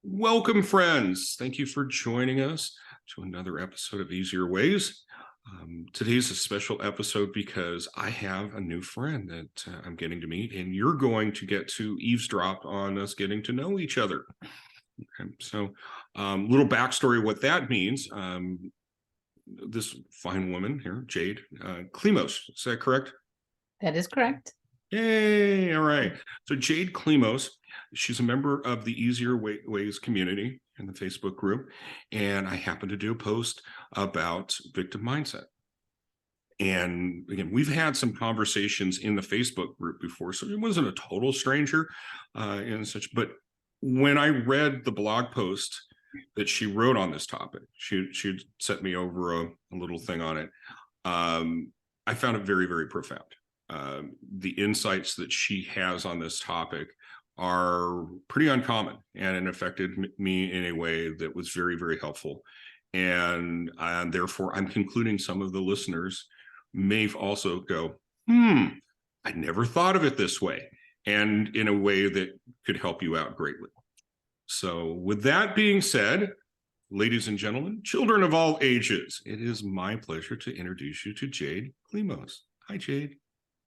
Welcome, friends. Thank you for joining us to another episode of Easier Ways. Today's a special episode because I have a new friend that I'm getting to meet, and you're going to get to eavesdrop on us getting to know each other. Okay, so little backstory of what that means. This fine woman here, Jade Klemos, is that correct? That is correct. Yay! All right. So Jade Klemos, she's a member of the Easier Ways community in the Facebook group, and I happened to do a post about victim mindset. And again, we've had some conversations in the Facebook group before, so it wasn't a total stranger and such. But when I read the blog post that she wrote on this topic, she'd sent me over a little thing on it. I found it very, very profound. The insights that she has on this topic are pretty uncommon, and it affected me in a way that was very, very helpful. And therefore, I'm concluding some of the listeners may also go, I never thought of it this way, and in a way that could help you out greatly. So with that being said, ladies and gentlemen, children of all ages, it is my pleasure to introduce you to Jade Klemos. Hi, Jade.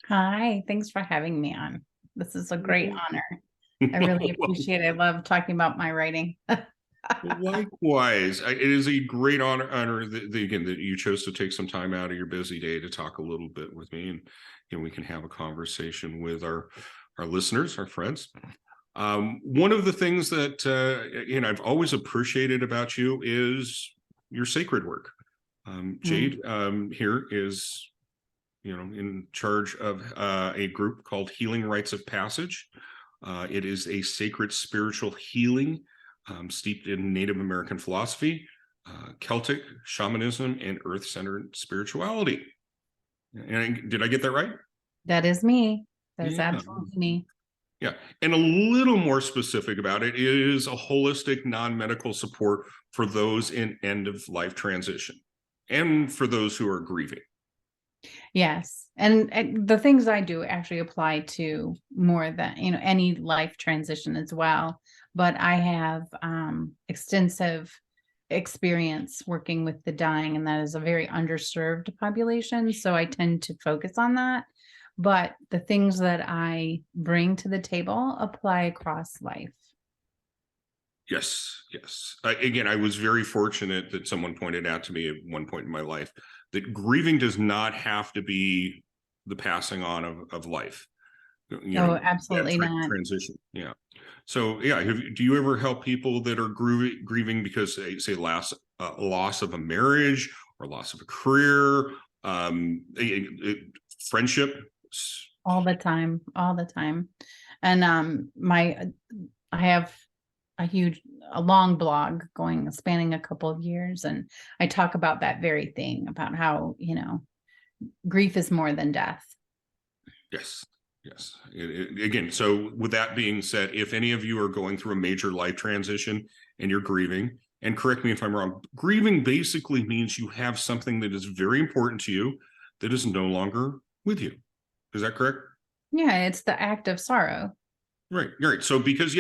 Hi, thanks for having me on. This is a great honor. I really appreciate it. I love talking about my writing. Likewise, it is a great honor that you chose to take some time out of your busy day to talk a little bit with me, and we can have a conversation with our listeners, our friends. One of the things that I've always appreciated about you is your sacred work. Jade here is in charge of a group called Healing Rites of Passage. It is a sacred spiritual healing steeped in Native American philosophy, Celtic shamanism, and earth-centered spirituality. And did I get that right? That is me. That is absolutely me. Yeah. And a little more specific about it is a holistic non-medical support for those in end-of-life transition and for those who are grieving. Yes. And the things I do actually apply to more than, any life transition as well. But I have extensive experience working with the dying, and that is a very underserved population. So I tend to focus on that. But the things that I bring to the table apply across life. Yes. Again, I was very fortunate that someone pointed out to me at one point in my life that grieving does not have to be the passing on of life. Absolutely not. Transition. Yeah. So, do you ever help people that are grieving because they say loss of a marriage or loss of a career, friendship? All the time. And I have a long blog spanning a couple of years, and I talk about that very thing, about how grief is more than death. Yes. Again, so with that being said, if any of you are going through a major life transition and you're grieving, and correct me if I'm wrong, grieving basically means you have something that is very important to you that is no longer with you. Is that correct? Yeah, it's the act of sorrow. Right. So because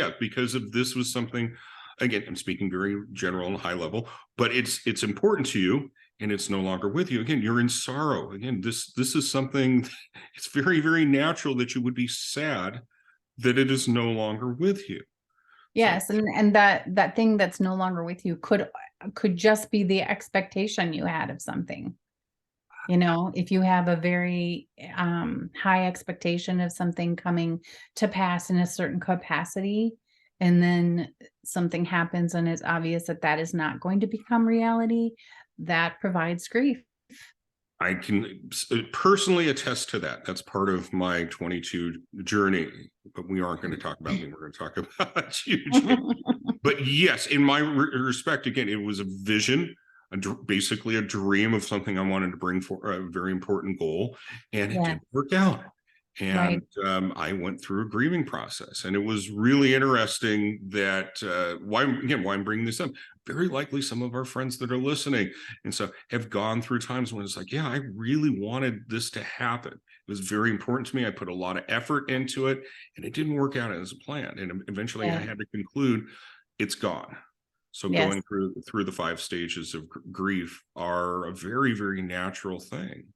of this was something, again, I'm speaking very general and high level, but it's important to you and it's no longer with you. Again, you're in sorrow. Again, this is something, it's very, very natural that you would be sad that it is no longer with you. Yes. So, and that thing that's no longer with you could just be the expectation you had of something. If you have a very high expectation of something coming to pass in a certain capacity, and then something happens and it's obvious that is not going to become reality, that provides grief. I can personally attest to that. That's part of my 22 journey, but we aren't going to talk about me. We're going to talk about you. But yes, in my respect, again, it was a vision, basically a dream of something I wanted to bring for a very important goal, and it didn't work out. And I went through a grieving process, and it was really interesting that why I'm bringing this up. Very likely some of our friends that are listening and so have gone through times when it's like, I really wanted this to happen. It was very important to me. I put a lot of effort into it, and it didn't work out as planned. And eventually I had to conclude, it's gone. So Yes. going through the 5 stages of grief are a very, very natural thing.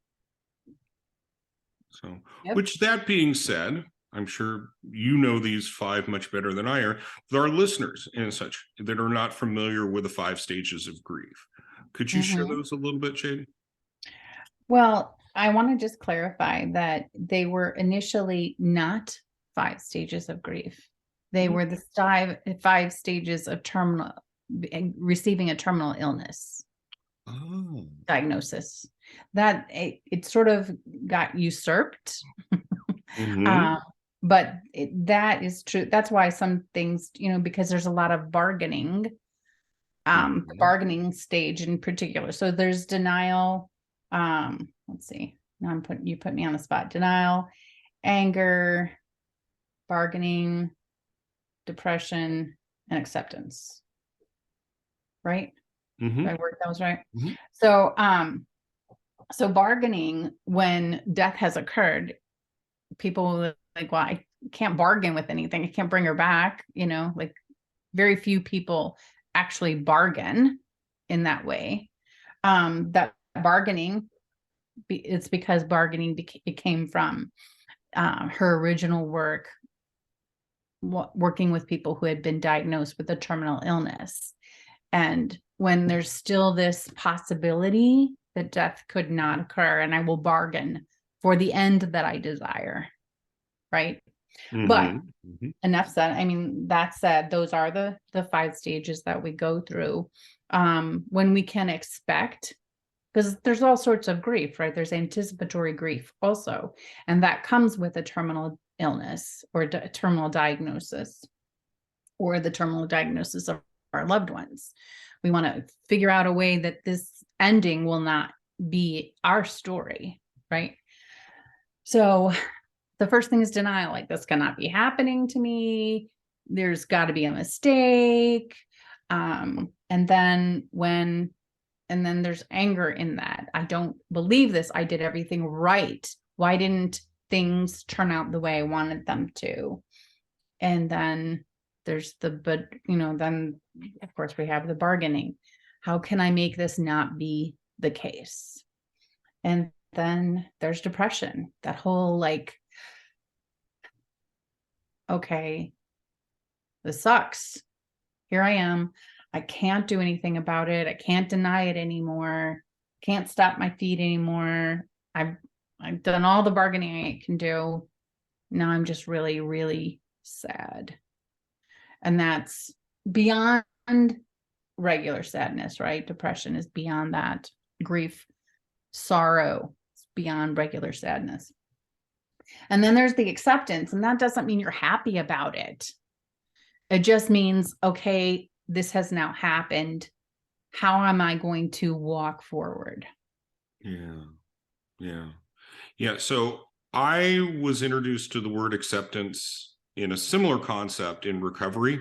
So, which, that being said, I'm sure you know these 5 much better than I are. There are listeners and such that are not familiar with the 5 stages of grief. Could you share those a little bit, Jade? Well, I want to just clarify that they were initially not 5 stages of grief. They were the 5 stages of receiving a terminal illness diagnosis. That it sort of got usurped. But that is true. That's why some things, because there's a lot of bargaining, bargaining stage in particular. So there's denial. Let's see. Now you put me on the spot. Denial, anger, bargaining, depression, and acceptance. Right? Did I work those right? So, so bargaining, when death has occurred, people will like, well, I can't bargain with anything. I can't bring her back. Like very few people actually bargain in that way. That bargaining, it's because bargaining it came from her original work, working with people who had been diagnosed with a terminal illness. And when there's still this possibility that death could not occur, and I will bargain for the end that I desire, right? But enough said. I mean, that said, those are the 5 stages that we go through when we can expect, because there's all sorts of grief, right? There's anticipatory grief also, and that comes with a terminal illness or terminal diagnosis, or the terminal diagnosis of our loved ones. We want to figure out a way that this ending will not be our story, right? So the first thing is denial. Like, this cannot be happening to me. There's got to be a mistake. And then there's anger in that. I don't believe this. I did everything right. Why didn't things turn out the way I wanted them to? And then there's then of course we have the bargaining. How can I make this not be the case? And then there's depression. That whole okay, this sucks. Here I am. I can't do anything about it. I can't deny it anymore. Can't stop my feet anymore. I've done all the bargaining I can do. Now I'm just really, really sad. And that's beyond regular sadness, right? Depression is beyond that. Grief, sorrow is beyond regular sadness. And then there's the acceptance, and that doesn't mean you're happy about it. It just means, okay, this has now happened. How am I going to walk forward? Yeah. So I was introduced to the word acceptance in a similar concept in recovery.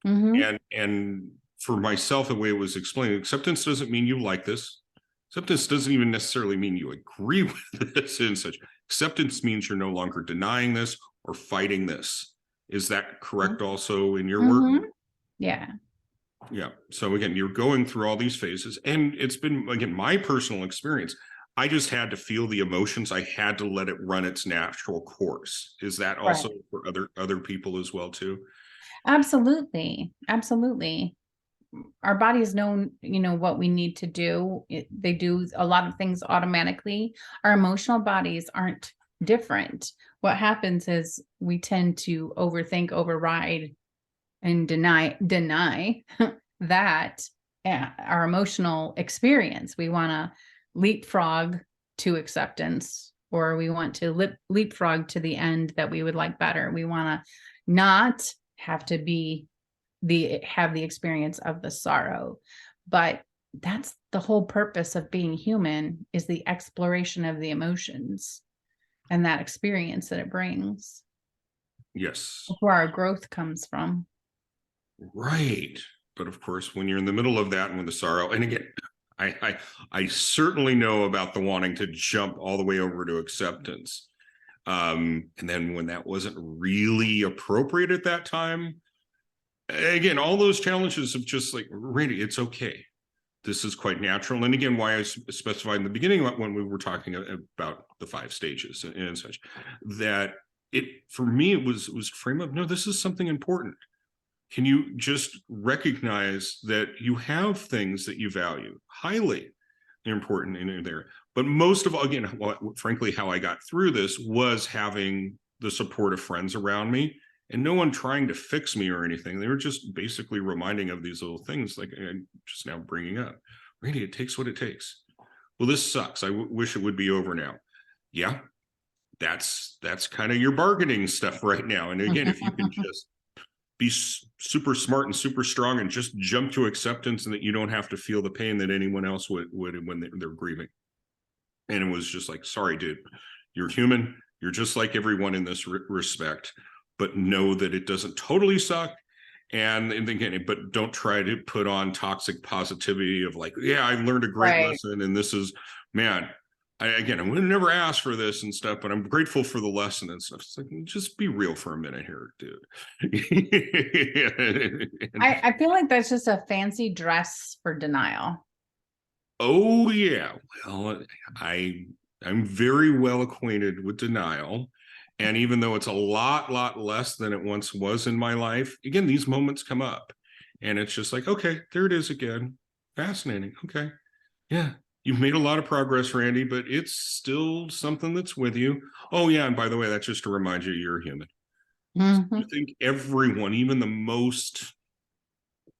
And for myself, the way it was explained, acceptance doesn't mean you like this. Acceptance doesn't even necessarily mean you agree with this and such. Acceptance means you're no longer denying this or fighting this. Is that correct also in your work? Yeah. So again, you're going through all these phases, and it's been, again, my personal experience. I just had to feel the emotions. I had to let it run its natural course. Is that also for other people as well too? Absolutely. Our bodies know, what we need to do. They do a lot of things automatically. Our emotional bodies aren't different. What happens is we tend to overthink, override, and deny that our emotional experience. We want to leapfrog to acceptance, or we want to leapfrog to the end that we would like better. We want to not have to have the experience of the sorrow. But that's the whole purpose of being human, is the exploration of the emotions and that experience that it brings. Yes. That's where our growth comes from. Right. But of course, when you're in the middle of that and with the sorrow, and again, I certainly know about the wanting to jump all the way over to acceptance. And then when that wasn't really appropriate at that time, again, all those challenges of just like, Randy, it's okay. This is quite natural. And again, why I specified in the beginning when we were talking about the 5 stages and such, that it, for me, it was frame up, no, this is something important. Can you just recognize that you have things that you value highly important in there? But most of all, again, frankly, how I got through this was having the support of friends around me, and no one trying to fix me or anything. They were just basically reminding of these little things, like I'm just now bringing up. Randy, it takes what it takes. Well, this sucks. I wish it would be over now. Yeah, that's kind of your bargaining stuff right now. And again, if you can just be super smart and super strong and just jump to acceptance, and that you don't have to feel the pain that anyone else would when they're grieving. And it was just like, sorry, dude, you're human. You're just like everyone in this respect, but know that it doesn't totally suck. And again, but don't try to put on toxic positivity of like, yeah, I learned a great lesson, and this is, man, I would never ask for this and stuff, but I'm grateful for the lesson and stuff. It's like, just be real for a minute here, dude. I feel like that's just a fancy dress for denial. Oh yeah, well, I'm very well acquainted with denial, and even though it's a lot less than it once was in my life, again, these moments come up, and it's just like, okay, there it is again. Fascinating. Okay, yeah, you've made a lot of progress, Randy, but it's still something that's with you. Oh yeah, and by the way, that's just to remind you you're human. Mm-hmm. I think everyone, even the most,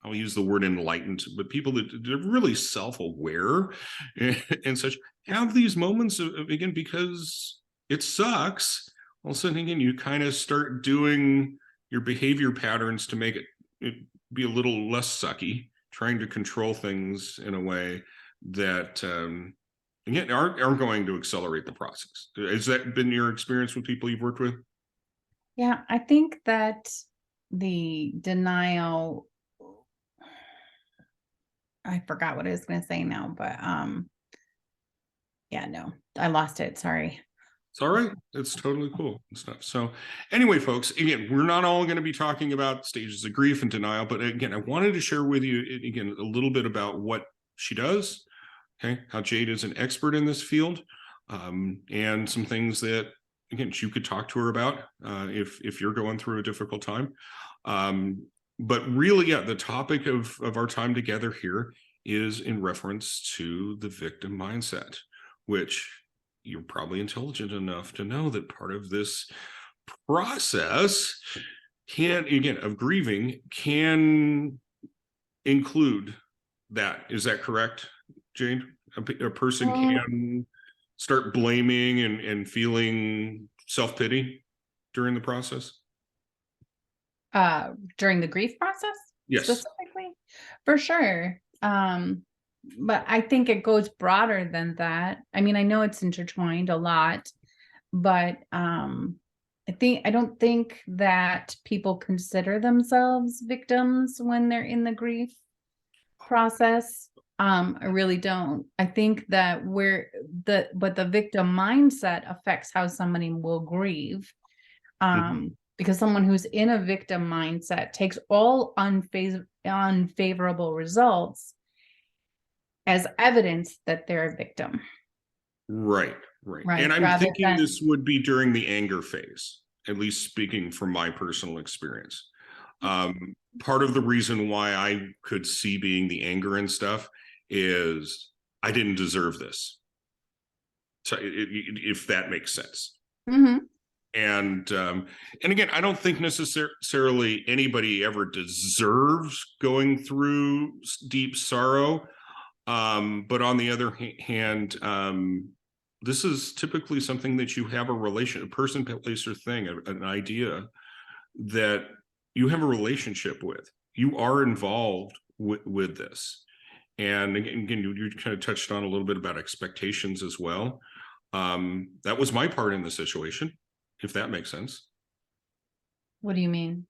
I'll use the word enlightened, but people that are really self-aware and such, have these moments of, again, because it sucks. All of a sudden, again, you kind of start doing your behavior patterns to make it be a little less sucky, trying to control things in a way that, again, aren't going to accelerate the process. Has that been your experience with people you've worked with? Yeah, I think that the denial, I forgot what I was going to say now, but yeah, no, I lost it. Sorry. It's all right. It's totally cool and stuff. So anyway, folks, again, we're not all going to be talking about stages of grief and denial, but again, I wanted to share with you, again, a little bit about what she does, okay, how Jade is an expert in this field, and some things that, again, you could talk to her about if you're going through a difficult time. But really, yeah, the topic of our time together here is in reference to the victim mindset, which you're probably intelligent enough to know that part of this process can, again, of grieving, can include that. Is that correct, Jane? A person can start blaming and feeling self-pity during the process? During the grief process? Yes. Specifically? For sure. But I think it goes broader than that. I mean, I know it's intertwined a lot, but I don't think that people consider themselves victims when they're in the grief process. I really don't. I think that but the victim mindset affects how somebody will grieve. Because someone who's in a victim mindset takes all unfavorable results as evidence that they're a victim. Right. And I'm thinking this would be during the anger phase, at least speaking from my personal experience. Part of the reason why I could see being the anger and stuff is I didn't deserve this. So if that makes sense. Mm-hmm. And again, I don't think necessarily anybody ever deserves going through deep sorrow. But on the other hand, this is typically something that you have a person, place, or thing, an idea that you have a relationship with. You are involved with this. And again, you kind of touched on a little bit about expectations as well. That was my part in the situation, if that makes sense. What do you mean?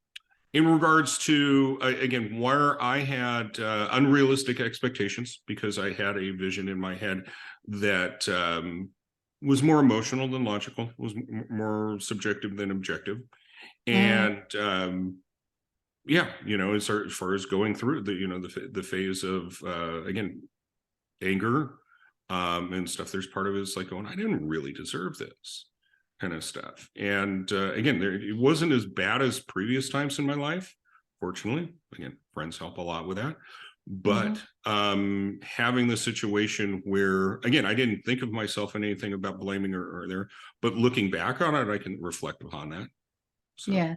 In regards to, again, where I had unrealistic expectations, because I had a vision in my head that was more emotional than logical, was more subjective than objective. And yeah, as far as going through the phase of again, anger, and stuff, there's part of it is like going, I didn't really deserve this kind of stuff. And again, it wasn't as bad as previous times in my life, fortunately. Again, friends help a lot with that. But having the situation where, again, I didn't think of myself in anything about blaming or there, but looking back on it, I can reflect upon that. So, Yeah.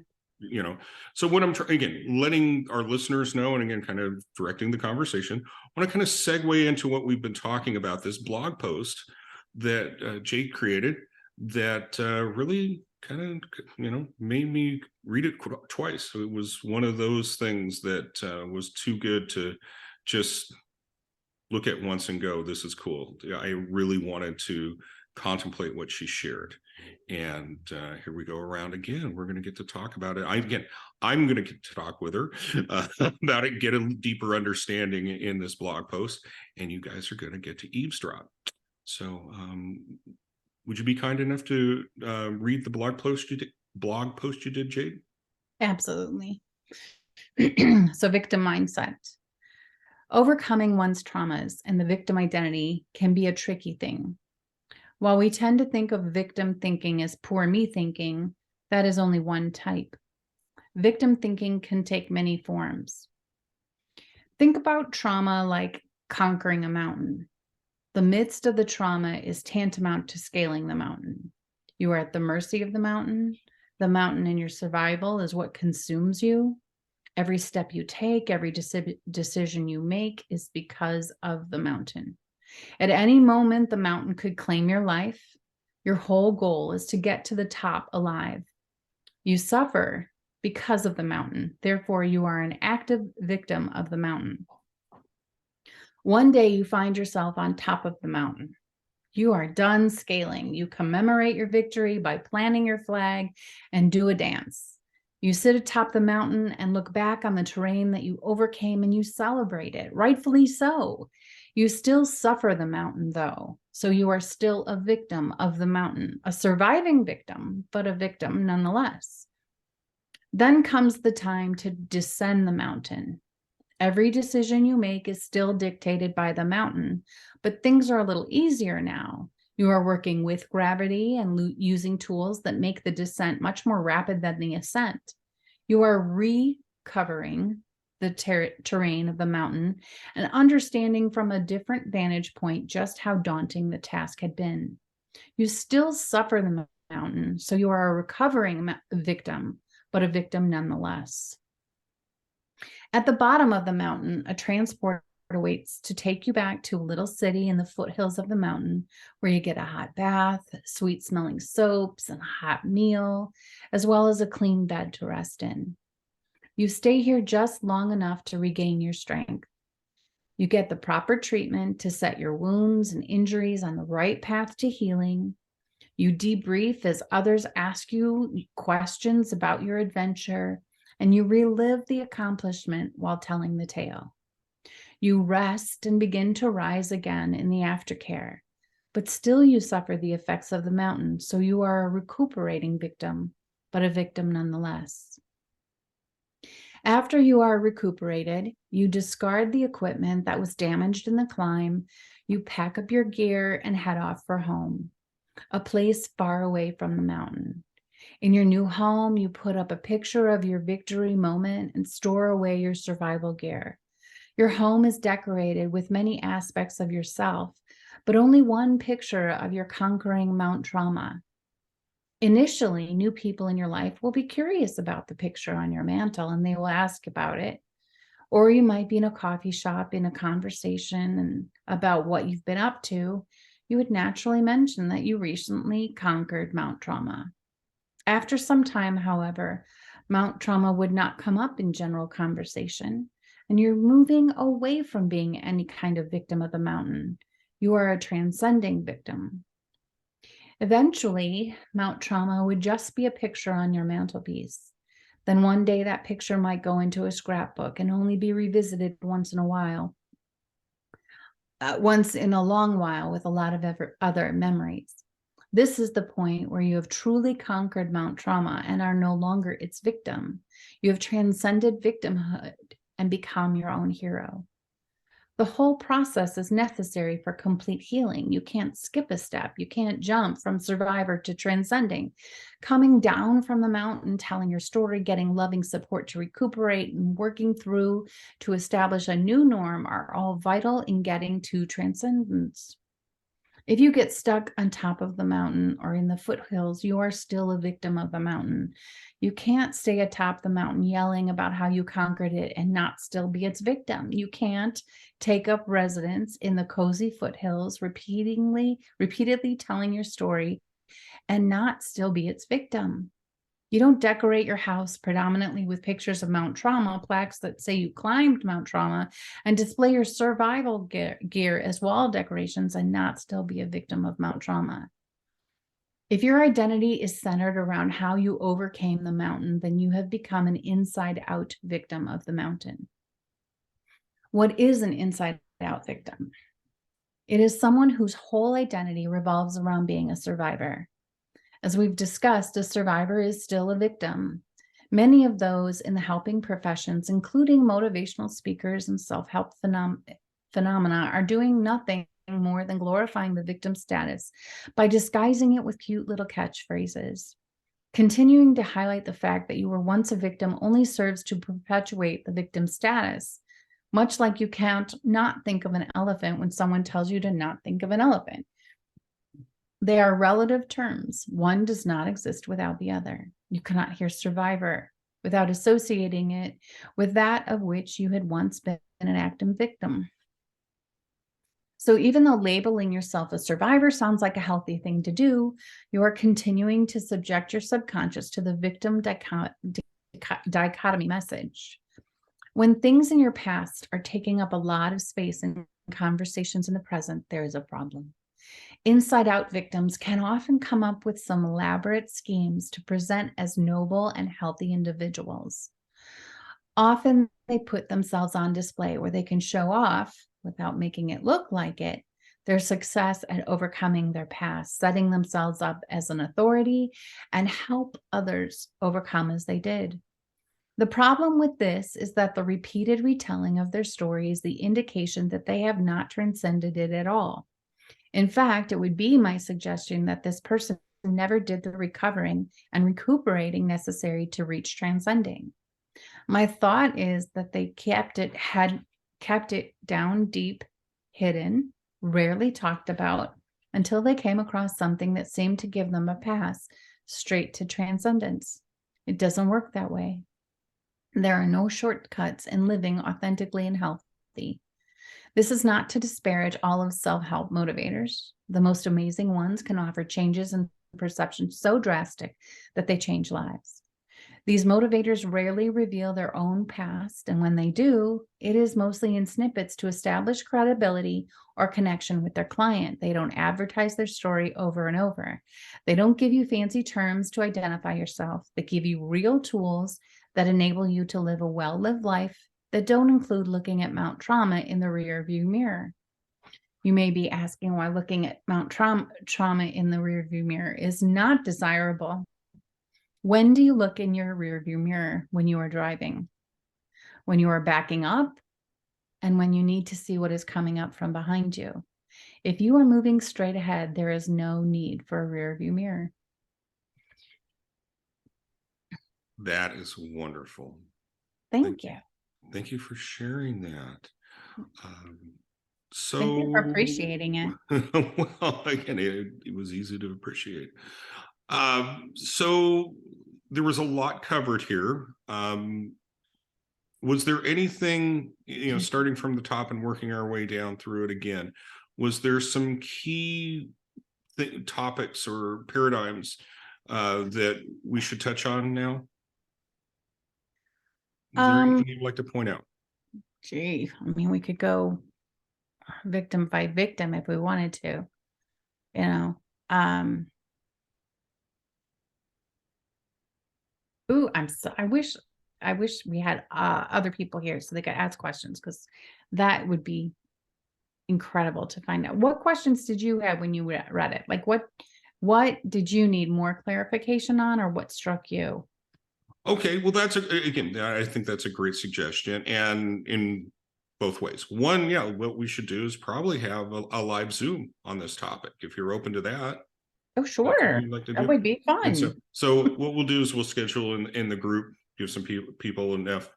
So what I'm again, letting our listeners know, and again, kind of directing the conversation, I want to kind of segue into what we've been talking about, this blog post that Jade created that really kind of, made me read it twice. So it was one of those things that was too good to just look at once and go, this is cool. I really wanted to contemplate what she shared. And here we go around again. We're going to get to talk about it. I'm going to get to talk with her about it, get a deeper understanding in this blog post, and you guys are going to get to eavesdrop. So would you be kind enough to read the blog post you did, Jade? Absolutely. So, victim mindset. Overcoming one's traumas and the victim identity can be a tricky thing. While we tend to think of victim thinking as poor me thinking, that is only one type. Victim thinking can take many forms. Think about trauma like conquering a mountain. The midst of the trauma is tantamount to scaling the mountain. You are at the mercy of the mountain. The mountain in your survival is what consumes you. Every step you take, every decision you make is because of the mountain. At any moment, the mountain could claim your life. Your whole goal is to get to the top alive. You suffer because of the mountain. Therefore, you are an active victim of the mountain. One day you find yourself on top of the mountain. You are done scaling. You commemorate your victory by planting your flag and do a dance. You sit atop the mountain and look back on the terrain that you overcame and you celebrate it, rightfully so. You still suffer the mountain though, so you are still a victim of the mountain, a surviving victim, but a victim nonetheless. Then comes the time to descend the mountain. Every decision you make is still dictated by the mountain, but things are a little easier now. You are working with gravity and using tools that make the descent much more rapid than the ascent. You are recovering the terrain of the mountain and understanding from a different vantage point just how daunting the task had been. You still suffer the mountain, so you are a recovering victim, but a victim nonetheless. At the bottom of the mountain, a transport awaits to take you back to a little city in the foothills of the mountain where you get a hot bath, sweet smelling soaps, and a hot meal, as well as a clean bed to rest in. You stay here just long enough to regain your strength. You get the proper treatment to set your wounds and injuries on the right path to healing. You debrief as others ask you questions about your adventure, and you relive the accomplishment while telling the tale. You rest and begin to rise again in the aftercare, but still you suffer the effects of the mountain, so you are a recuperating victim, but a victim nonetheless. After you are recuperated, you discard the equipment that was damaged in the climb, you pack up your gear and head off for home, a place far away from the mountain. In your new home, you put up a picture of your victory moment and store away your survival gear. Your home is decorated with many aspects of yourself, but only one picture of your conquering Mount trauma. Initially, new people in your life will be curious about the picture on your mantle and they will ask about it. Or you might be in a coffee shop in a conversation about what you've been up to. You would naturally mention that you recently conquered Mount trauma. After some time, however, Mount trauma would not come up in general conversation, and you're moving away from being any kind of victim of the mountain. You are a transcending victim. Eventually, Mount trauma would just be a picture on your mantelpiece. Then one day that picture might go into a scrapbook and only be revisited once in a while. Once in a long while with a lot of other memories. This is the point where you have truly conquered Mount Trauma and are no longer its victim. You have transcended victimhood and become your own hero. The whole process is necessary for complete healing. You can't skip a step. You can't jump from survivor to transcending. Coming down from the mountain, telling your story, getting loving support to recuperate, and working through to establish a new norm are all vital in getting to transcendence. If you get stuck on top of the mountain or in the foothills, you are still a victim of the mountain. You can't stay atop the mountain yelling about how you conquered it and not still be its victim. You can't take up residence in the cozy foothills, repeatedly telling your story and not still be its victim. You don't decorate your house predominantly with pictures of Mount Trauma, plaques that say you climbed Mount Trauma, and display your survival gear as wall decorations and not still be a victim of Mount Trauma. If your identity is centered around how you overcame the mountain, then you have become an inside-out victim of the mountain. What is an inside-out victim? It is someone whose whole identity revolves around being a survivor. As we've discussed, a survivor is still a victim. Many of those in the helping professions, including motivational speakers and self-help phenomena, are doing nothing more than glorifying the victim status by disguising it with cute little catchphrases. Continuing to highlight the fact that you were once a victim only serves to perpetuate the victim status, much like you can't not think of an elephant when someone tells you to not think of an elephant. They are relative terms. One does not exist without the other. You cannot hear survivor without associating it with that of which you had once been an active victim. So even though labeling yourself a survivor sounds like a healthy thing to do, you are continuing to subject your subconscious to the victim dichotomy message. When things in your past are taking up a lot of space in conversations in the present, there is a problem. Inside-out victims can often come up with some elaborate schemes to present as noble and healthy individuals. Often they put themselves on display where they can show off, without making it look like it, their success at overcoming their past, setting themselves up as an authority and help others overcome as they did. The problem with this is that the repeated retelling of their story is the indication that they have not transcended it at all. In fact, it would be my suggestion that this person never did the recovering and recuperating necessary to reach transcending. My thought is that they had kept it down deep, hidden, rarely talked about, until they came across something that seemed to give them a pass straight to transcendence. It doesn't work that way. There are no shortcuts in living authentically and healthy. This is not to disparage all of self-help motivators. The most amazing ones can offer changes in perception so drastic that they change lives. These motivators rarely reveal their own past, and when they do, it is mostly in snippets to establish credibility or connection with their client. They don't advertise their story over and over. They don't give you fancy terms to identify yourself. They give you real tools that enable you to live a well-lived life that don't include looking at Mount Trauma in the rearview mirror. You may be asking why looking at Mount Trauma in the rearview mirror is not desirable. When do you look in your rearview mirror? When you are driving, when you are backing up, and when you need to see what is coming up from behind you. If you are moving straight ahead, there is no need for a rearview mirror. That is wonderful. Thank you. Thank you for sharing that. Thank you for appreciating it. Well, again, it was easy to appreciate. So there was a lot covered here. Was there anything, starting from the top and working our way down through it again, was there some key topics or paradigms that we should touch on now? Is there anything you'd like to point out? Gee, I mean, we could go victim by victim if we wanted to, Ooh, I wish we had other people here so they could ask questions, because that would be incredible to find out. What questions did you have when you read it? Like, what What did you need more clarification on, or what struck you? Okay, well, again, I think that's a great suggestion, and in both ways. One, yeah, what we should do is probably have a live Zoom on this topic, if you're open to that. Oh, That's something sure. you'd like to That do. would be And fun. so what we'll do is we'll schedule in the group, give some people enough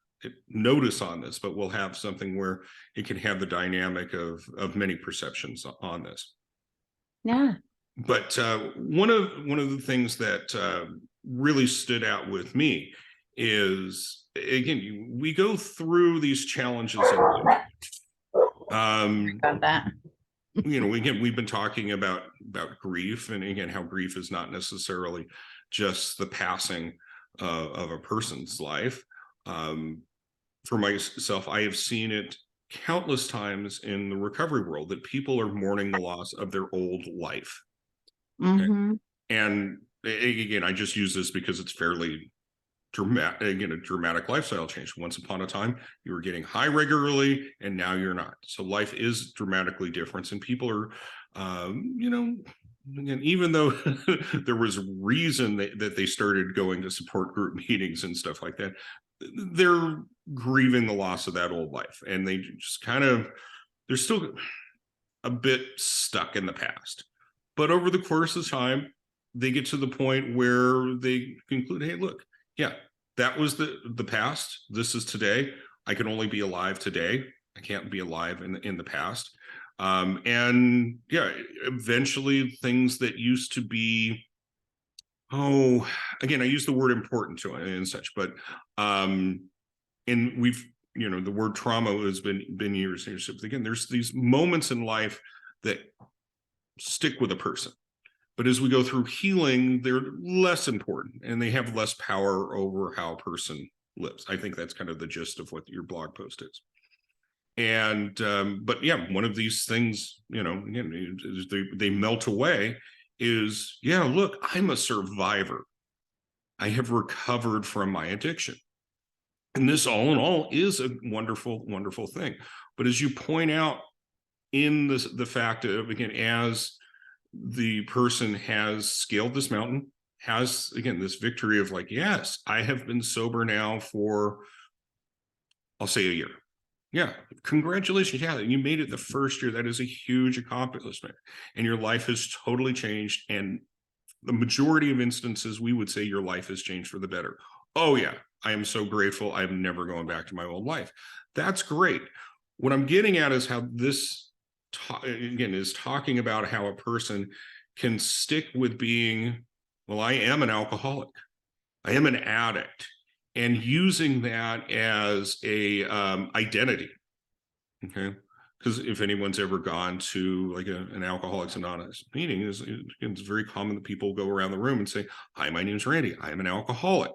notice on this, but we'll have something where it can have the dynamic of many perceptions on this. Yeah. But one of the things that really stood out with me is, again, we go through these challenges in life. About that. Again, we've been talking about grief, and again, how grief is not necessarily just the passing of a person's life. For myself, I have seen it countless times in the recovery world that people are mourning the loss of their old life. Okay. Mm-hmm. And again, I just use this because it's fairly dramatic, again, a dramatic lifestyle change. Once upon a time, you were getting high regularly, and now you're not. So life is dramatically different, and people are, again, even though there was reason that they started going to support group meetings and stuff like that, they're grieving the loss of that old life, and they just they're still a bit stuck in the past. But over the course of time, they get to the point where they conclude, hey, look, yeah, that was the past. This is today. I can only be alive today. I can't be alive in the past. And yeah, eventually things that used to be, again, I use the word important to it and such, but and we've, the word trauma has been years and years. Again, there's these moments in life that stick with a person. But as we go through healing, they're less important, and they have less power over how a person lives. I think that's kind of the gist of what your blog post is. And but yeah, one of these things, again, they melt away. Is, yeah, look, I'm a survivor. I have recovered from my addiction, and this, all in all, is a wonderful, wonderful thing. But as you point out in the fact of, again, as the person has scaled this mountain, has, again, this victory of like, yes, I have been sober now for, I'll say, a year. Yeah, congratulations. Yeah, you made it the first year. That is a huge accomplishment. And your life has totally changed. And the majority of instances, we would say your life has changed for the better. Oh, yeah, I am so grateful. I'm never going back to my old life. That's great. What I'm getting at is how this again is talking about how a person can stick with being, well, I am an alcoholic, I am an addict, and using that as a identity. Okay, because if anyone's ever gone to like an Alcoholics Anonymous meeting, it's very common that people go around the room and say, hi, my name is Randy, I am an alcoholic.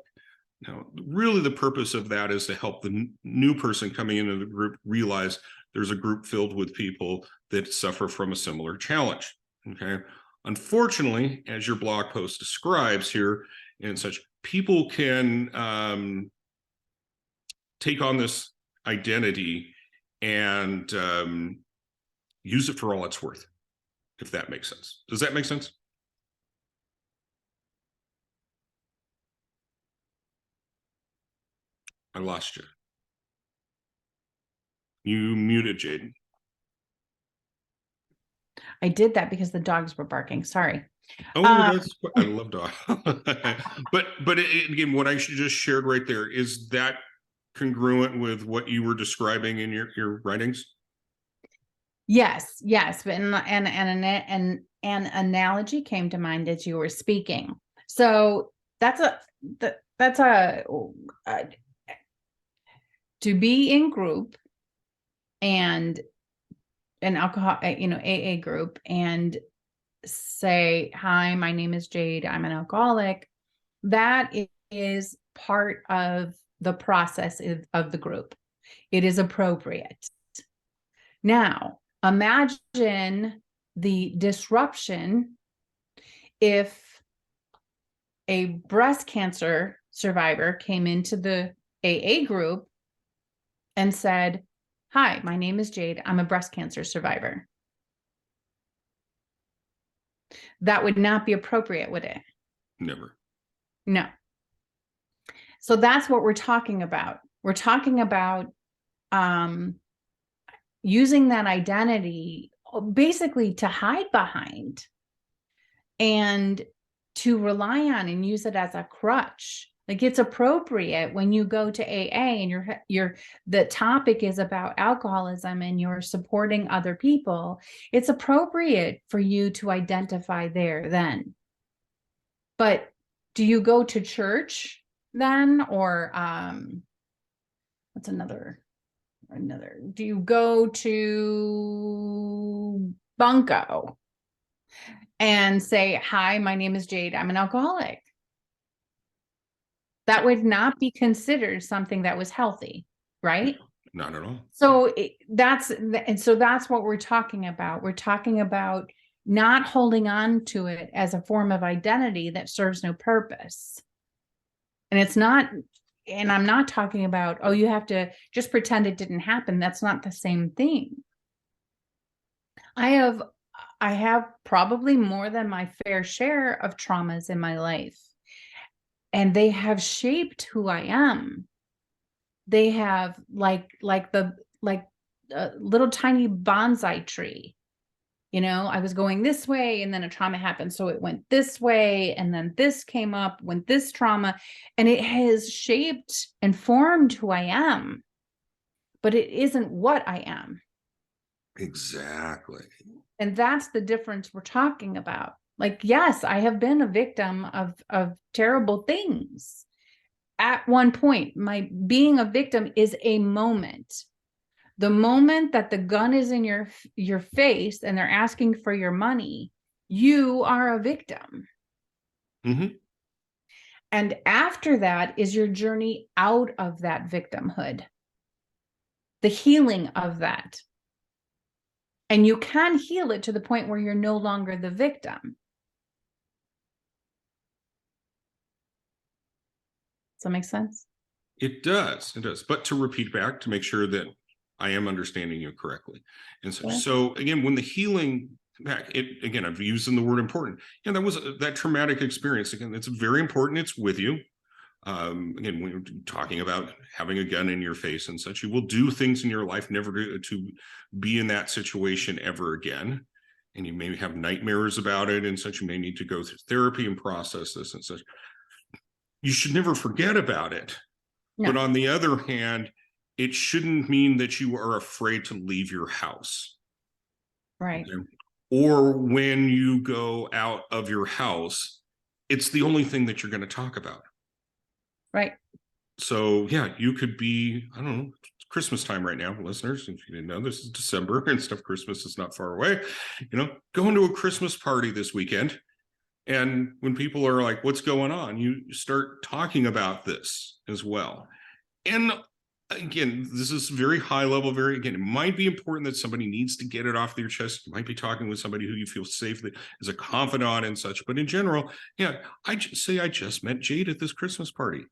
Now, really, the purpose of that is to help the new person coming into the group realize there's a group filled with people that suffer from a similar challenge. Okay. Unfortunately, as your blog post describes here and such, people can take on this identity and use it for all it's worth, if that makes sense. Does that make sense? I lost you. You muted, Jaden. I did that because the dogs were barking. Sorry. Oh, I love dogs. but again, what I just shared right there, is that congruent with what you were describing in your writings? Yes, but an analogy came to mind as you were speaking. So that's a to be in group and an alcohol, AA group, and say, hi, my name is Jade, I'm an alcoholic. That is part of the process of the group. It is appropriate. Now, imagine the disruption if a breast cancer survivor came into the AA group and said, hi, my name is Jade, I'm a breast cancer survivor. That would not be appropriate, would it? Never. No. So that's what we're talking about. We're talking about using that identity basically to hide behind and to rely on and use it as a crutch. Like, it's appropriate when you go to AA and the topic is about alcoholism and you're supporting other people. It's appropriate for you to identify there then. But do you go to church then, or what's another? Do you go to Bunko and say, "Hi, my name is Jade. I'm an alcoholic"? That would not be considered something that was healthy, right? Not at all. So that's what we're talking about. We're talking about not holding on to it as a form of identity that serves no purpose. And it's not, and I'm not talking about, oh, you have to just pretend it didn't happen. That's not the same thing. I have probably more than my fair share of traumas in my life. And they have shaped who I am. They have like a little tiny bonsai tree. You know, I was going this way and then a trauma happened. So it went this way and then this came up, went this trauma, and it has shaped and formed who I am. But it isn't what I am. Exactly. And that's the difference we're talking about. Like, yes, I have been a victim of terrible things. At one point, my being a victim is a moment. The moment that the gun is in your face and they're asking for your money, you are a victim. Mm-hmm. And after that is your journey out of that victimhood, the healing of that. And you can heal it to the point where you're no longer the victim. Does that make sense? It does. It does. But to repeat back to make sure that I am understanding you correctly. And so again, when the healing back, again, I've used the word important. That was that traumatic experience. Again, it's very important. It's with you. Again, when you're talking about having a gun in your face and such, you will do things in your life never to be in that situation ever again. And you may have nightmares about it and such. You may need to go through therapy and process this and such. You should never forget about it. No. But on the other hand, it shouldn't mean that you are afraid to leave your house. Right. Okay? Or when you go out of your house, it's the only thing that you're going to talk about. Right. So, yeah, you could be, I don't know, it's Christmas time right now, listeners. If you didn't know, this is December and stuff. Christmas is not far away. Going to a Christmas party this weekend. And when people are like, what's going on? You start talking about this as well. And again, this is very high level, it might be important that somebody needs to get it off their chest. You might be talking with somebody who you feel safe as a confidant and such. But in general, yeah, I just met Jade at this Christmas party.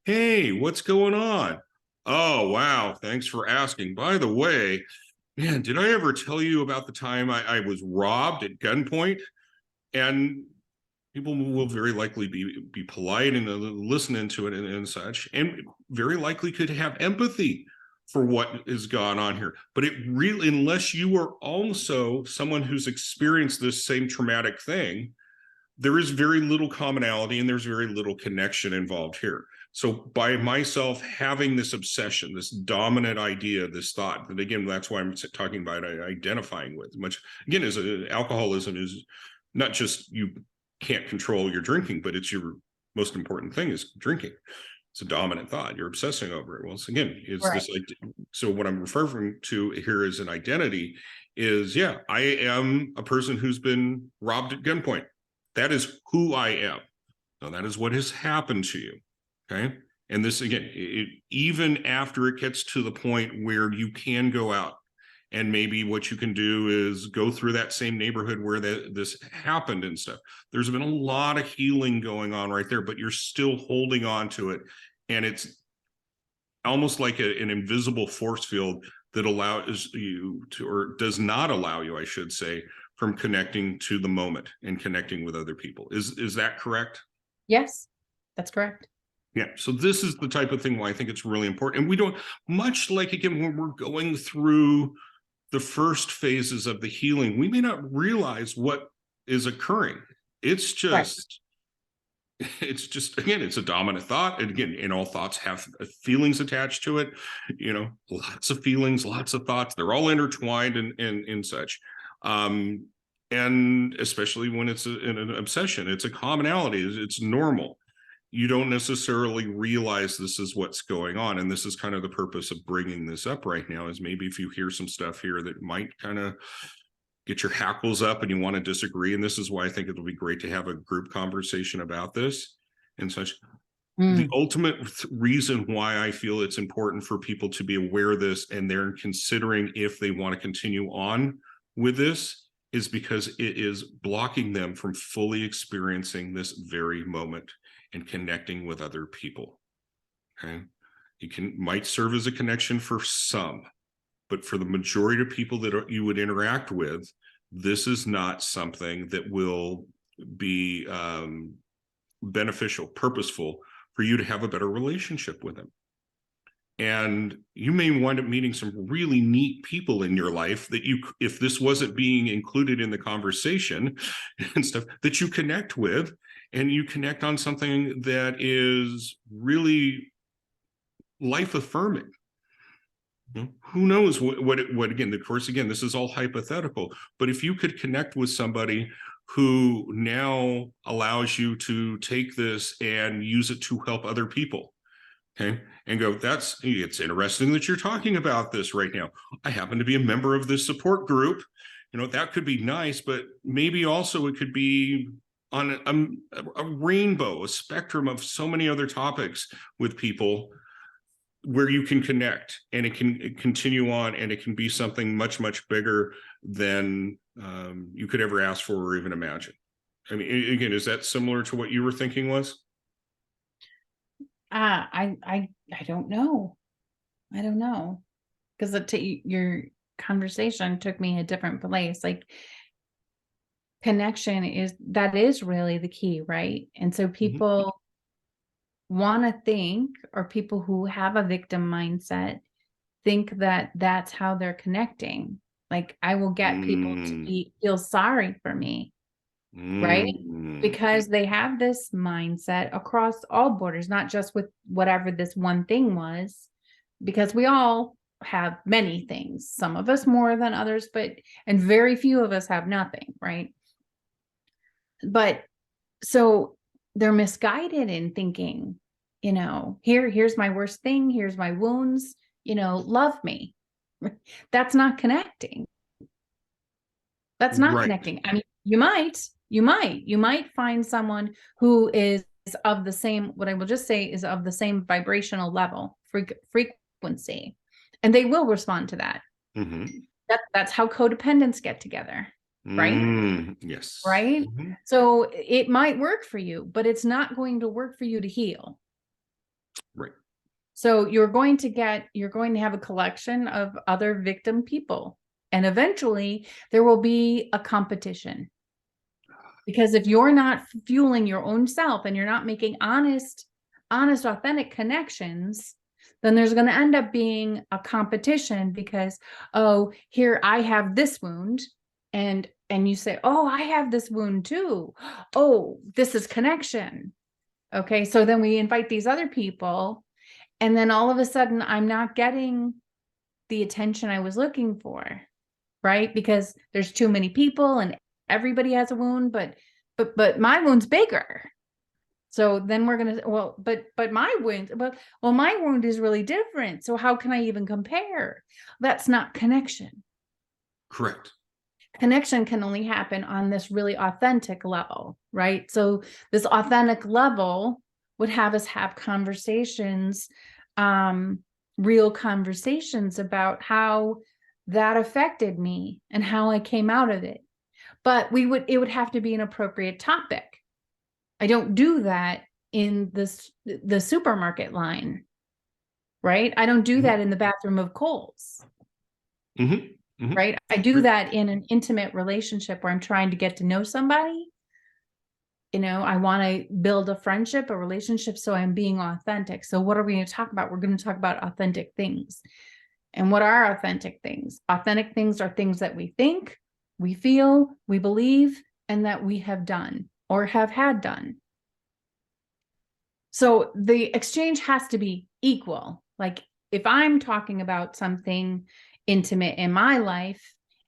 Hey, what's going on? Oh, wow. Thanks for asking. By the way, man, did I ever tell you about the time I was robbed at gunpoint? And people will very likely be polite and listen into it and such, and very likely could have empathy for what has gone on here. But it really, unless you are also someone who's experienced this same traumatic thing, there is very little commonality and there's very little connection involved here. So by myself having this obsession, this dominant idea, this thought, that again, that's why I'm talking about identifying with, much again, as alcoholism is not just you can't control your drinking, but it's your most important thing is drinking. It's a dominant thought. You're obsessing over it. Well, so again, it's right. This. So what I'm referring to here as an identity is, yeah, I am a person who's been robbed at gunpoint. That is who I am. Now, that is what has happened to you. Okay. And this, again, even after it gets to the point where you can go out, and maybe what you can do is go through that same neighborhood where this happened and stuff. There's been a lot of healing going on right there, but you're still holding on to it. And it's almost like an invisible force field that allows you to, or does not allow you, I should say, from connecting to the moment and connecting with other people. Is that correct? Yes, that's correct. Yeah. So this is the type of thing why I think it's really important. And we don't, much like, again, when we're going through the first phases of the healing, we may not realize what is occurring. It's just, again, it's a dominant thought. And again, and all thoughts have feelings attached to it, lots of feelings, lots of thoughts. They're all intertwined and such. And especially when it's an obsession, it's a commonality, it's normal. You don't necessarily realize this is what's going on. And this is kind of the purpose of bringing this up right now, is maybe if you hear some stuff here that might kind of get your hackles up and you want to disagree. And this is why I think it'll be great to have a group conversation about this and such. The ultimate reason why I feel it's important for people to be aware of this and they're considering if they want to continue on with this is because it is blocking them from fully experiencing this very moment and connecting with other people. Okay, might serve as a connection for some, but for the majority of people that you would interact with, this is not something that will be beneficial, purposeful for you to have a better relationship with them. And you may wind up meeting some really neat people in your life that if this wasn't being included in the conversation and stuff, that you connect with, and you connect on something that is really life affirming. Who knows what again, of course, again, this is all hypothetical, but if you could connect with somebody who now allows you to take this and use it to help other people, okay, and go, it's interesting that you're talking about this right now. I happen to be a member of this support group. That could be nice, but maybe also it could be on a rainbow, a spectrum of so many other topics with people where you can connect, and it can continue on, and it can be something much, much bigger than you could ever ask for or even imagine. I mean, again, is that similar to what you were thinking was? I don't know. I don't know. Because your conversation took me a different place. Like, connection is really the key, right? And so people want to think, or people who have a victim mindset think that that's how they're connecting. Like, I will get people to feel sorry for me, right? Because they have this mindset across all borders, not just with whatever this one thing was, because we all have many things, some of us more than others, and very few of us have nothing, right? But so they're misguided in thinking, here's my worst thing, here's my wounds, love me. That's not connecting. That's not connecting. I mean, you might find someone who is of the same, what I will just say is of the same vibrational level, frequency, and they will respond to that. That's how codependents get together. Right? Yes. Right? So it might work for you, but it's not going to work for you to heal. Right. So you're going to have a collection of other victim people, and eventually there will be a competition. Because if you're not fueling your own self and you're not making honest, authentic connections, then there's going to end up being a competition because, here I have this wound, and you say, I have this wound too. This is connection. Okay. So then we invite these other people, and then all of a sudden I'm not getting the attention I was looking for, right? Because there's too many people and everybody has a wound, but my wound's bigger. So then we're going to, but my wound, my wound is really different. So how can I even compare? That's not connection. Correct. Connection can only happen on this really authentic level, right? So this authentic level would have us have conversations, real conversations about how that affected me and how I came out of it. But it would have to be an appropriate topic. I don't do that in the supermarket line, right? I don't do that in the bathroom of Kohl's. right? I do that in an intimate relationship where I'm trying to get to know somebody. I want to build a friendship, a relationship. So I'm being authentic. So what are we going to talk about? We're going to talk about authentic things. And what are authentic things? Authentic things are things that we think, we feel, we believe, and that we have done or have had done. So the exchange has to be equal. Like if I'm talking about something intimate in my life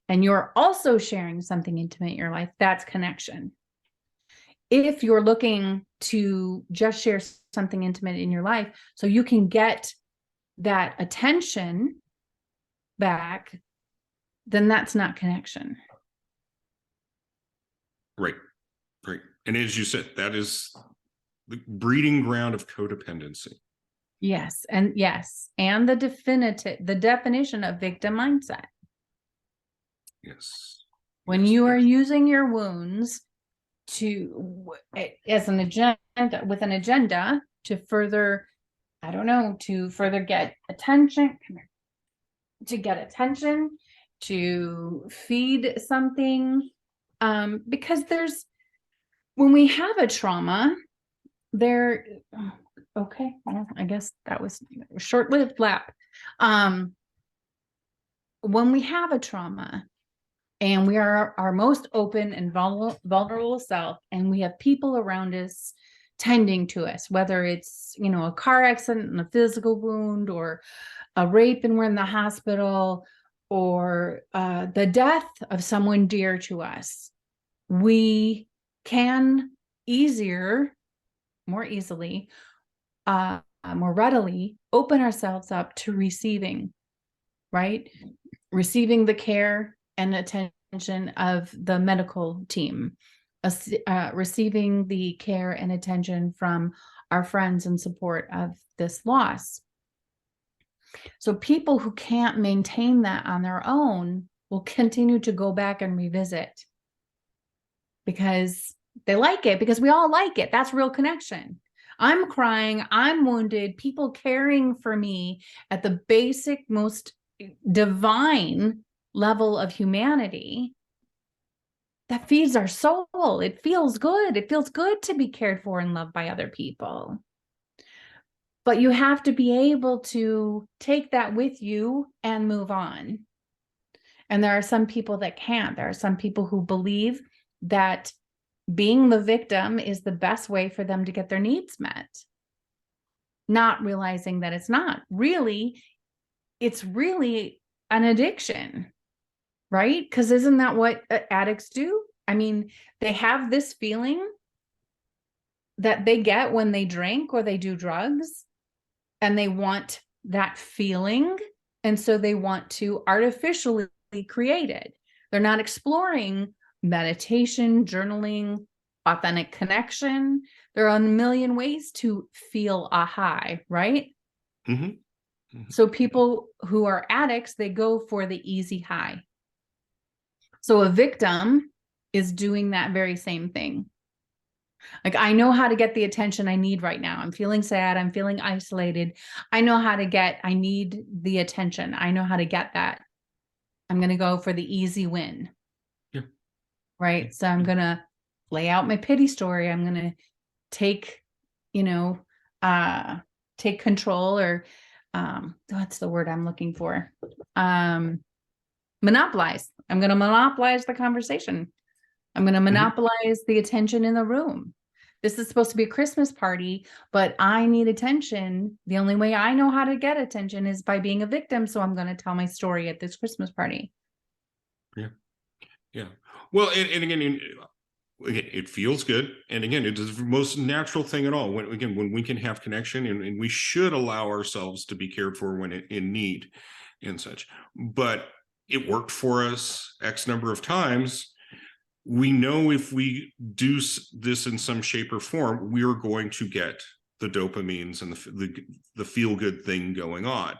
and you're also sharing something intimate in your life, that's connection. If you're looking to just share something intimate in your life so you can get that attention back, then that's not connection. Right. And as you said, that is the breeding ground of codependency. Yes. And the definition of victim mindset. Yes. When you are using your wounds as an agenda, with an agenda to further, to further get attention, to feed something. Because when we have a trauma, okay, well, I guess that was a short-lived lap. When we have a trauma and we are our most open and vulnerable self, and we have people around us tending to us, whether it's, a car accident and a physical wound, or a rape and we're in the hospital, or the death of someone dear to us, we can more easily, more readily open ourselves up to receiving, right? Receiving the care and attention of the medical team, receiving the care and attention from our friends in support of this loss. So people who can't maintain that on their own will continue to go back and revisit because they like it, because we all like it. That's real connection. I'm crying, I'm wounded, people caring for me at the basic, most divine level of humanity. That feeds our soul. It feels good. It feels good to be cared for and loved by other people. But you have to be able to take that with you and move on. And there are some people that can't. There are some people who believe that being the victim is the best way for them to get their needs met, not realizing that it's not. Really, it's really an addiction, right? Because isn't that what addicts do? I mean, they have this feeling that they get when they drink or they do drugs, and they want that feeling. And so they want to artificially create it. They're not exploring meditation, journaling, authentic connection. There are a million ways to feel a high, right? Mm-hmm. Mm-hmm. So people who are addicts, they go for the easy high. So a victim is doing that very same thing. Like, I know how to get the attention I need right now. I'm feeling sad. I'm feeling isolated. I need the attention. I know how to get that. I'm going to go for the easy win. Yeah. Right. So I'm going to lay out my pity story. I'm going to take control, or what's the word I'm looking for? Monopolize. I'm going to monopolize the conversation. I'm going to monopolize the attention in the room. This is supposed to be a Christmas party, but I need attention. The only way I know how to get attention is by being a victim. So I'm going to tell my story at this Christmas party. Yeah. Yeah. Well, and again, it feels good. And again, it is the most natural thing at all. When we can have connection, and we should allow ourselves to be cared for when in need and such. But it worked for us X number of times. We know if we do this in some shape or form, we are going to get the dopamines and the feel good thing going on.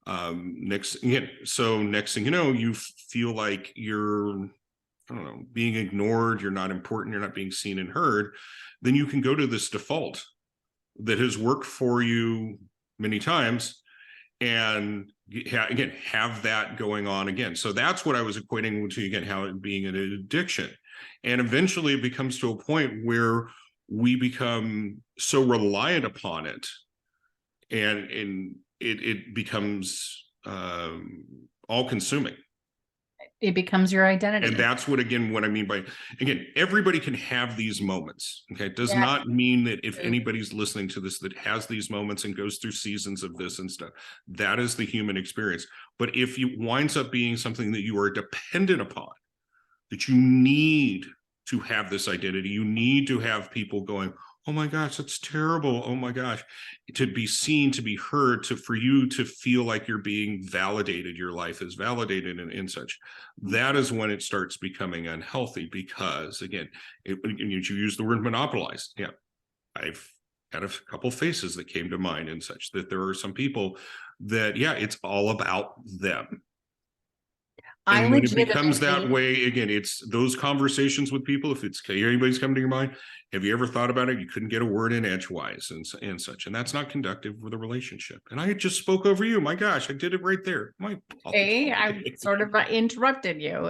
Next thing you know, you feel like you're, being ignored, you're not important, you're not being seen and heard. Then you can go to this default that has worked for you many times, and again, have that going on again. So that's what I was equating to, again, how it being an addiction. And eventually it becomes to a point where we become so reliant upon it, and it becomes all consuming. It becomes your identity. And that's what, again, what I mean by, again, everybody can have these moments. Okay. It does Yeah. not mean that if anybody's listening to this that has these moments and goes through seasons of this and stuff, that is the human experience. But if it winds up being something that you are dependent upon, that you need to have this identity, you need to have people going, oh my gosh, that's terrible. Oh my gosh, to be seen, to be heard, for you to feel like you're being validated, your life is validated and such. That is when it starts becoming unhealthy, because again, you use the word monopolized. Yeah, I've had a couple faces that came to mind and such, that there are some people that, yeah, it's all about them. And when it becomes that way, again, it's those conversations with people. If it's anybody's coming to your mind, have you ever thought about it? You couldn't get a word in edgewise and such, and that's not conductive with a relationship. And I just spoke over you. My gosh, I did it right there. Hey, I sort of interrupted you.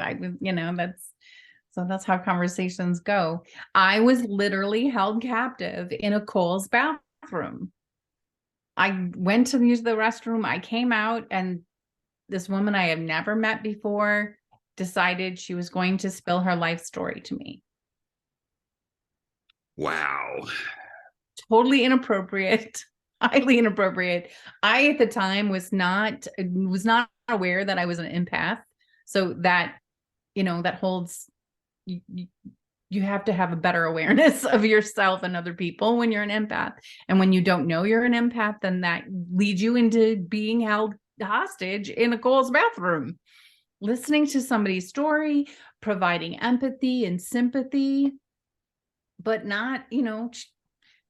That's how conversations go. I was literally held captive in a Kohl's bathroom. I went to use the restroom. I came out, and this woman I have never met before decided she was going to spill her life story to me. Wow. Totally inappropriate, highly inappropriate. I, at the time, was not aware that I was an empath. So that, that holds, you have to have a better awareness of yourself and other people when you're an empath. And when you don't know you're an empath, then that leads you into being held hostage in a Kohl's bathroom, listening to somebody's story, providing empathy and sympathy, but not,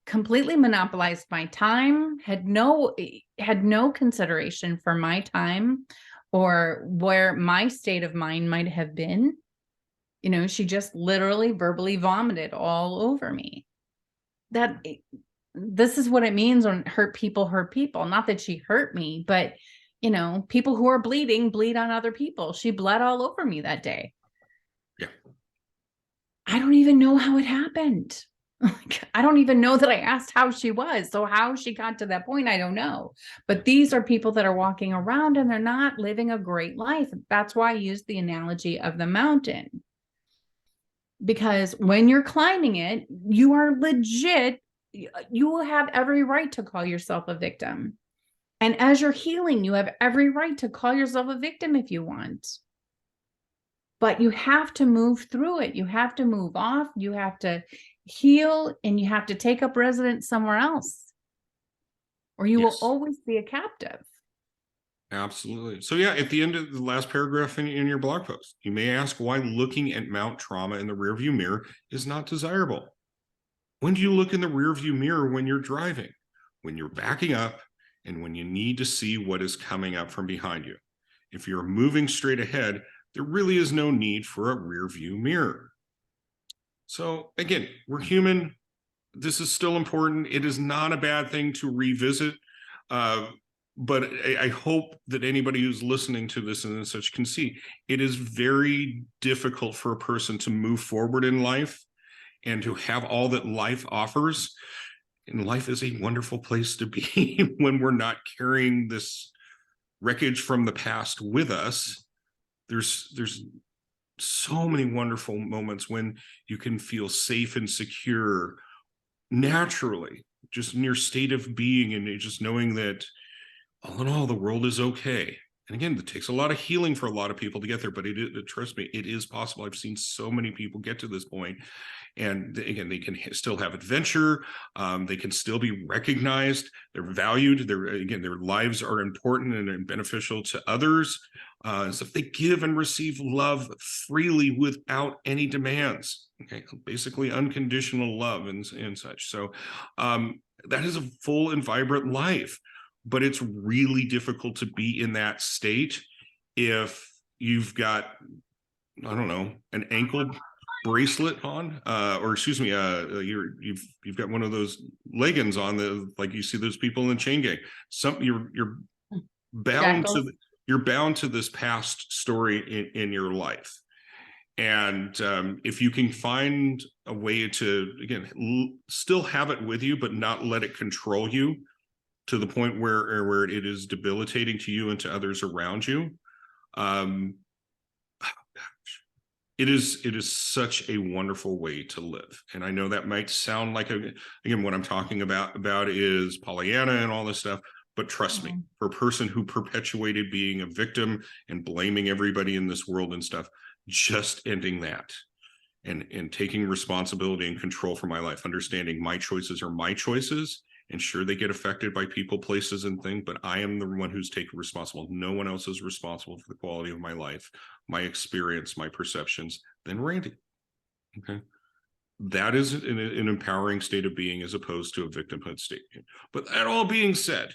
completely monopolized my time, had no consideration for my time or where my state of mind might have been. She just literally verbally vomited all over me. This is what it means when hurt people hurt people. Not that she hurt me, but people who are bleeding bleed on other people. She bled all over me that day. Yeah. I don't even know how it happened. I don't even know that I asked how she was. So how she got to that point, I don't know. But these are people that are walking around and they're not living a great life. That's why I use the analogy of the mountain. Because when you're climbing it, you are legit, you will have every right to call yourself a victim. And as you're healing, you have every right to call yourself a victim if you want. But you have to move through it. You have to move off. You have to heal, and you have to take up residence somewhere else, or you will always be a captive. Absolutely. So yeah, at the end of the last paragraph in your blog post, you may ask why looking at Mount Trauma in the rearview mirror is not desirable. When do you look in the rearview mirror? When you're driving, when you're backing up, and when you need to see what is coming up from behind you. If you're moving straight ahead, there really is no need for a rear view mirror. So again, we're human. This is still important. It is not a bad thing to revisit. But I hope that anybody who's listening to this and such can see it is very difficult for a person to move forward in life and to have all that life offers. And life is a wonderful place to be when we're not carrying this wreckage from the past with us. There's so many wonderful moments when you can feel safe and secure naturally, just in your state of being, and just knowing that all in all, the world is okay. And again, it takes a lot of healing for a lot of people to get there, but trust me, it is possible. I've seen so many people get to this point. And again, they can still have adventure. They can still be recognized. They're valued. Their lives are important and beneficial to others. So if they give and receive love freely without any demands, okay, basically unconditional love and such. So that is a full and vibrant life. But it's really difficult to be in that state if you've got, I don't know, an ankle bracelet on, or excuse me, you've got one of those leggings on, like you see those people in the chain gang. Your bound to Shackles. you're bound to this past story in your life. And if you can find a way to, again, still have it with you, but not let it control you to the point where it is debilitating to you and to others around you, um, it is such a wonderful way to live. And I know that might sound like, again, what I'm talking about is Pollyanna and all this stuff, but trust me, for a person who perpetuated being a victim and blaming everybody in this world and stuff, just ending that and taking responsibility and control for my life, understanding my choices are my choices, and sure, they get affected by people, places, and things, but I am the one who's taking responsible. No one else is responsible for the quality of my life, my experience, my perceptions, than Randy. Okay. That is an empowering state of being as opposed to a victimhood state. But that all being said,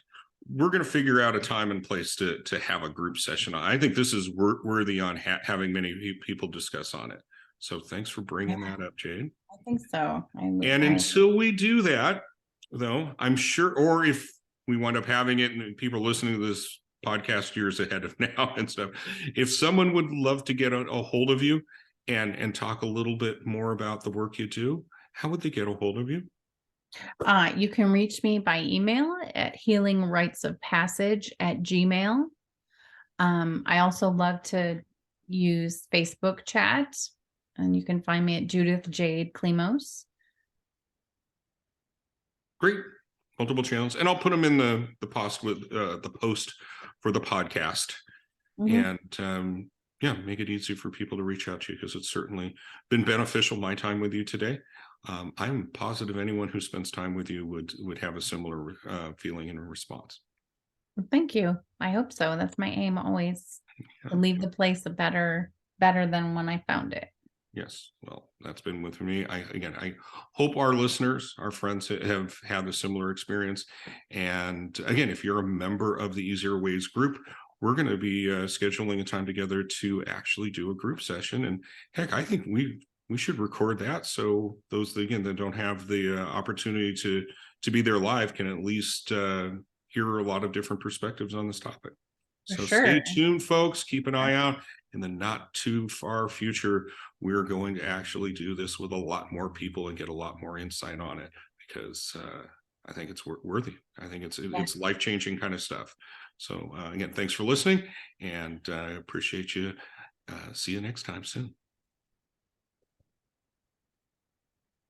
we're going to figure out a time and place to have a group session. I think this is worthy on having many people discuss on it. So thanks for bringing that up, Jade. I think so. And until we do that, though, I'm sure, or if we wind up having it and people are listening to this podcast years ahead of now and stuff, if someone would love to get a hold of you and talk a little bit more about the work you do, how would they get a hold of you? You can reach me by email at healingritesofpassage@gmail. I also love to use Facebook chat, and you can find me at Judith Jade Klemos. Great. Multiple channels. And I'll put them in the post with the post for the podcast. And yeah, make it easy for people to reach out to you, because it's certainly been beneficial, my time with you today. I'm positive anyone who spends time with you would have a similar feeling and response. Well, thank you. I hope so. That's my aim always, to leave the place better than when I found it. Yes. Well, that's been with me. I hope our listeners, our friends, have had a similar experience. And again, if you're a member of the Easier Ways group, we're going to be scheduling a time together to actually do a group session. And heck, I think we should record that, so those, again, that don't have the opportunity to be there live can at least hear a lot of different perspectives on this topic. So stay tuned, folks. Keep an eye out. In the not too far future, we're going to actually do this with a lot more people and get a lot more insight on it, because I think it's worthy. I think it's life-changing kind of stuff. So again, thanks for listening, and I appreciate you. See you next time soon.